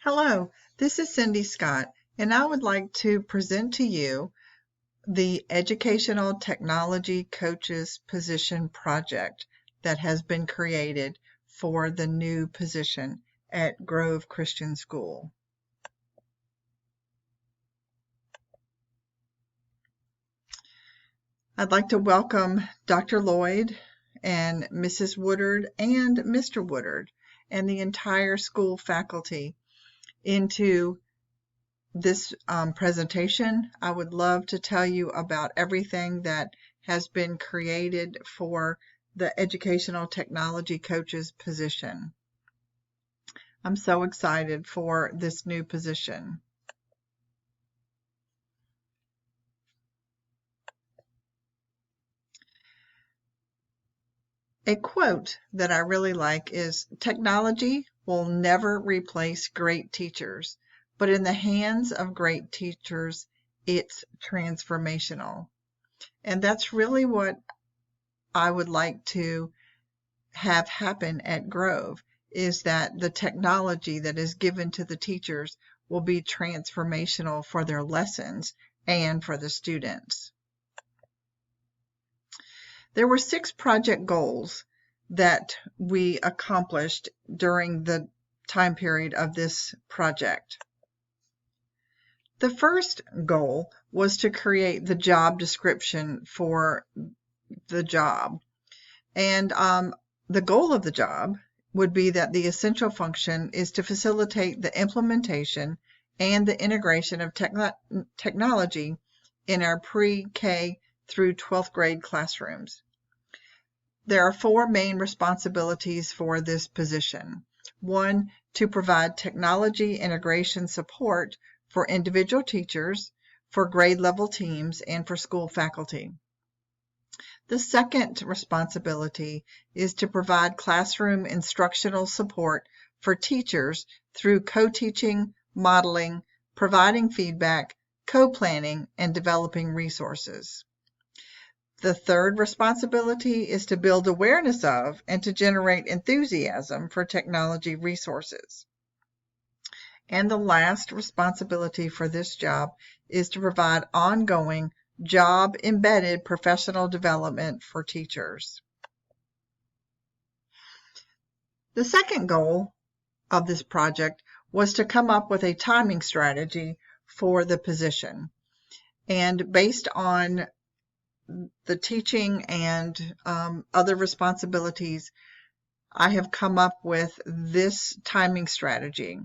Hello, this is Cindy Scott, and I would like to present to you the Educational Technology Coaches Position Project that has been created for the new position at Grove Christian School. I'd like to welcome Dr. Lloyd and Mrs. Woodard and Mr. Woodard and the entire school faculty into this presentation. I would love to tell you about everything that has been created for the Educational Technology Coaches position. I'm so excited for this new position. A quote that I really like is, "Technology will never replace great teachers, but in the hands of great teachers, it's transformational." And that's really what I would like to have happen at Grove, is that the technology that is given to the teachers will be transformational for their lessons and for the students. There were 6 project goals that we accomplished during the time period of this project. The first goal was to create the job description for the job. And the goal of the job would be that the essential function is to facilitate the implementation and the integration of technology in our pre-K through 12th grade classrooms. There are 4 main responsibilities for this position. 1, to provide technology integration support for individual teachers, for grade level teams, and for school faculty. The second responsibility is to provide classroom instructional support for teachers through co-teaching, modeling, providing feedback, co-planning, and developing resources. The third responsibility is to build awareness of and to generate enthusiasm for technology resources. And the last responsibility for this job is to provide ongoing job-embedded professional development for teachers. The second goal of this project was to come up with a timing strategy for the position. And based on the teaching and other responsibilities, I have come up with this timing strategy.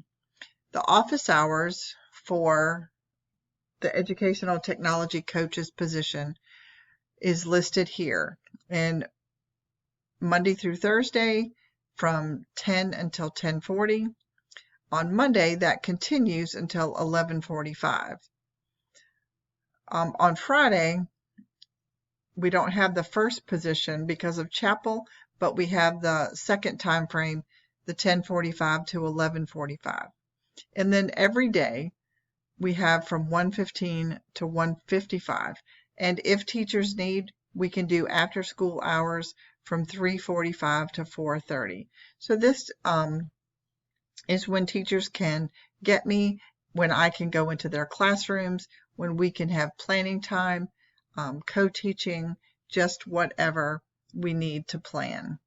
The office hours for the Educational Technology Coaches position is listed here. And Monday through Thursday from 10 until 10:40. On Monday, that continues until 11:45. On Friday, we don't have the first position because of chapel, but we have the second time frame, the 10:45 to 11:45. And then every day we have from 1:15 to 1:55. And if teachers need, we can do after school hours from 3:45 to 4:30. So this is when teachers can get me, when I can go into their classrooms, when we can have planning time, co-teaching, just whatever we need to plan.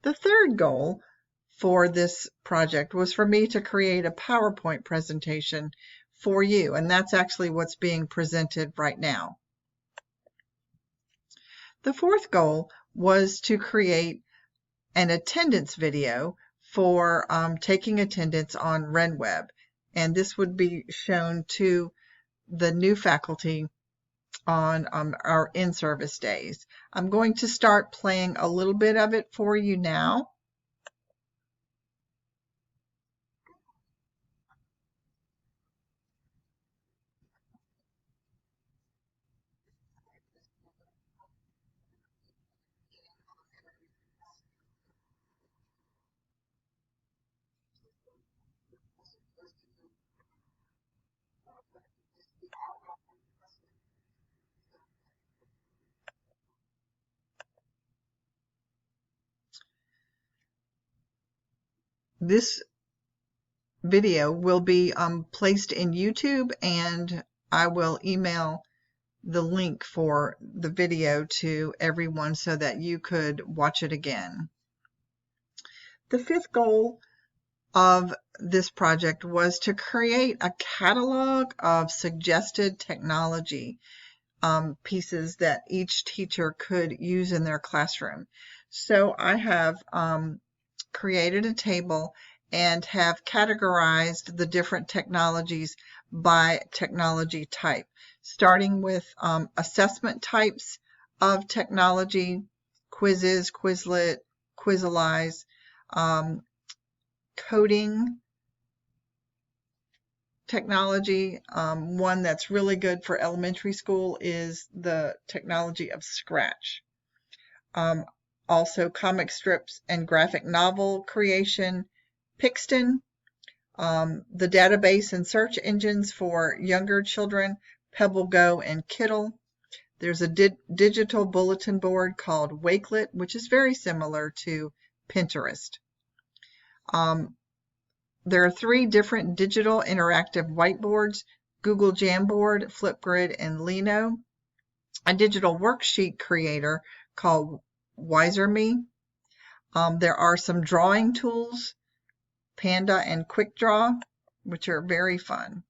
The third goal for this project was for me to create a PowerPoint presentation for you, and that's actually what's being presented right now. The fourth goal was to create an attendance video for taking attendance on RenWeb, and this would be shown to the new faculty on our in-service days. I'm going to start playing a little bit of it for you now. this video will be placed in YouTube, and I will email the link for the video to everyone so that you could watch it again. The fifth goal of this project was to create a catalog of suggested technology pieces that each teacher could use in their classroom. So I have created a table and have categorized the different technologies by technology type, starting with assessment types of technology, quizzes, Quizlet, Quizalize, coding technology. One that's really good for elementary school is the technology of Scratch. Also comic strips and graphic novel creation, Pixton, the database and search engines for younger children, PebbleGo and Kiddle. There's a digital bulletin board called Wakelet, which is very similar to Pinterest. There are 3 different digital interactive whiteboards, Google Jamboard, Flipgrid, and Lino. A digital worksheet creator called WiserMe. There are some drawing tools, Panda and QuickDraw, which are very fun.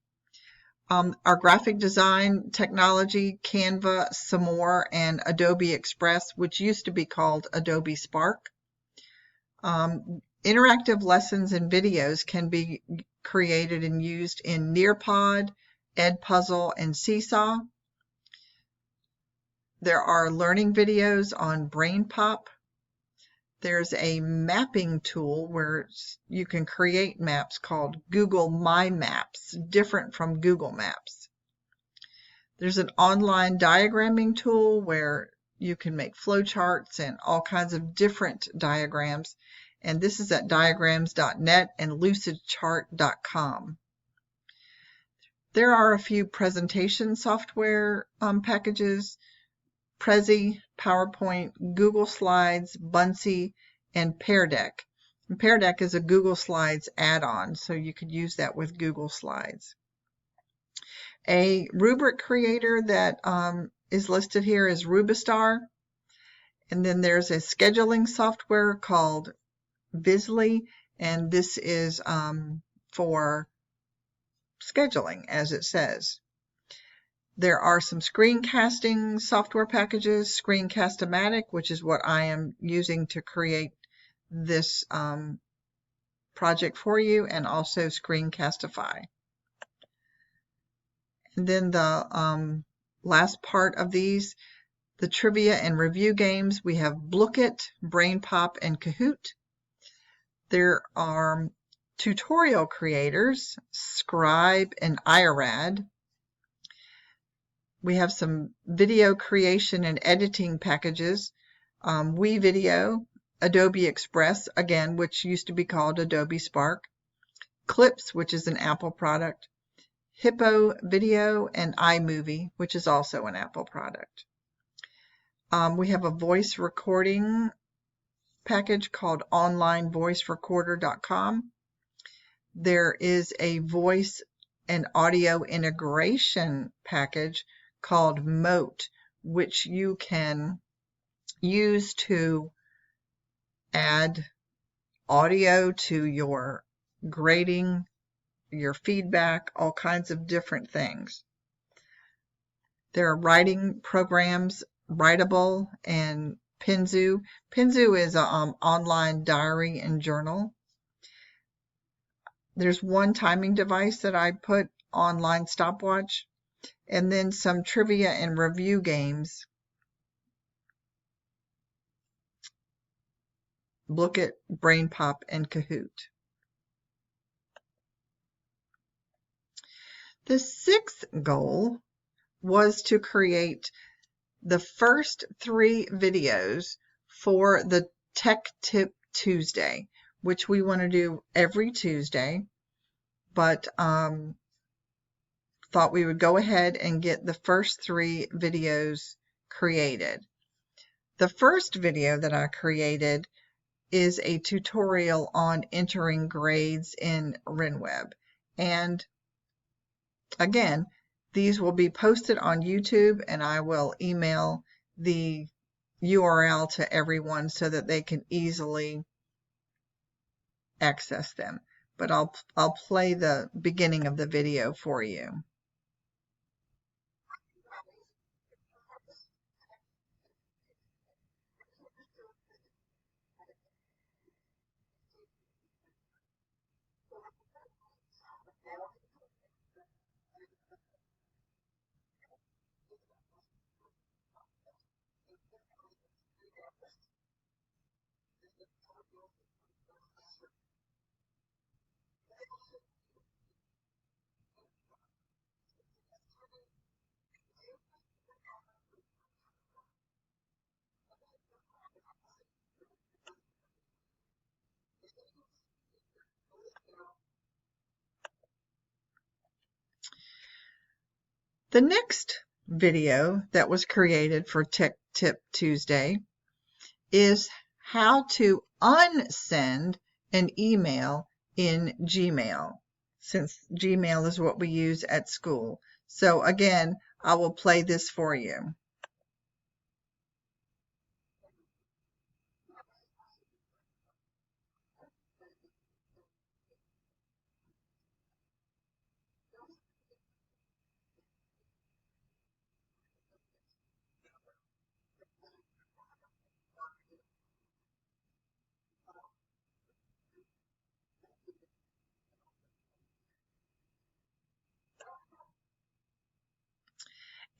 Our graphic design technology, Canva, some more, and Adobe Express, which used to be called Adobe Spark. Interactive lessons and videos can be created and used in Nearpod, Edpuzzle, and Seesaw. There are learning videos on BrainPop. There's a mapping tool where you can create maps called Google My Maps, different from Google Maps. There's an online diagramming tool where you can make flowcharts and all kinds of different diagrams. And this is at diagrams.net and lucidchart.com. There are a few presentation software packages, Prezi, PowerPoint, Google Slides, Buncee, and Pear Deck. And Pear Deck is a Google Slides add-on, so you could use that with Google Slides. A rubric creator that is listed here is Rubistar. And then there's a scheduling software called Bizly, and this is for scheduling, as it says. There are some screencasting software packages, Screencast-O-Matic, which is what I am using to create this project for you, and also Screencastify. And then the last part of these, the trivia and review games, we have Blookit, BrainPop, and Kahoot. There are tutorial creators, Scribe and Irad. We have some video creation and editing packages, WeVideo, Adobe Express, again, which used to be called Adobe Spark, Clips, which is an Apple product, Hippo Video, and iMovie, which is also an Apple product. We have a voice recording package called onlinevoicerecorder.com. There is a voice and audio integration package called Moat, which you can use to add audio to your grading, your feedback, all kinds of different things. There are writing programs, Writable and Pinzu. Pinzu is an online diary and journal. There's one timing device that I put online stopwatch, and then some trivia and review games. Blookit, BrainPop, and Kahoot. The 6th goal was to create the first 3 videos for the Tech Tip Tuesday, which we want to do every Tuesday, but thought we would go ahead and get the first 3 videos created. The first video that I created is a tutorial on entering grades in RenWeb. And again, these will be posted on YouTube, and I will email the URL to everyone so that they can easily access them. But I'll play the beginning of the video for you. The next video that was created for Tech Tip Tuesday is how to unsend an email in Gmail, since Gmail is what we use at school. So again, I will play this for you.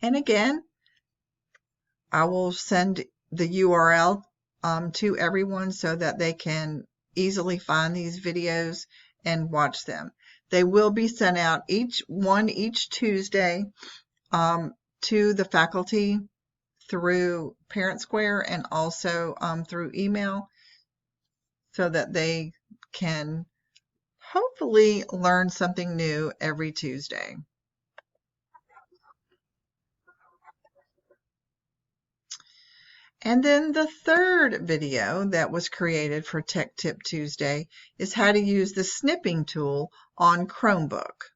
And again, I will send the URL to everyone so that they can easily find these videos and watch them. They will be sent out each Tuesday to the faculty through Parent Square and also through email, so that they can hopefully learn something new every Tuesday. And then the third video that was created for Tech Tip Tuesday is how to use the snipping tool on Chromebook.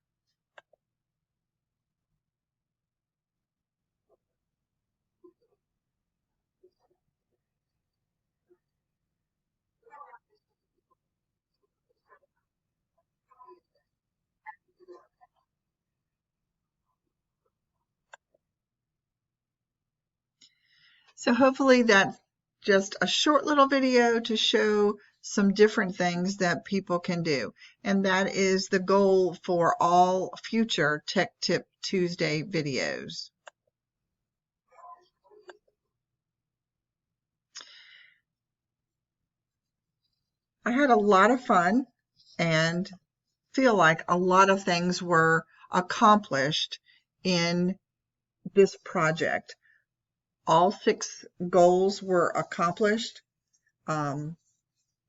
So hopefully that's just a short little video to show some different things that people can do. And that is the goal for all future Tech Tip Tuesday videos. I had a lot of fun and feel like a lot of things were accomplished in this project. All 6 goals were accomplished.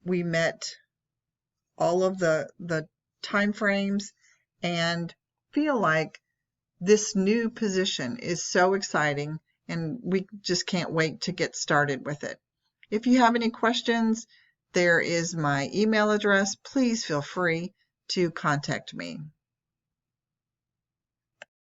We met all of the time frames and feel like this new position is so exciting, and we just can't wait to get started with it. If you have any questions, there is my email address. Please feel free to contact me.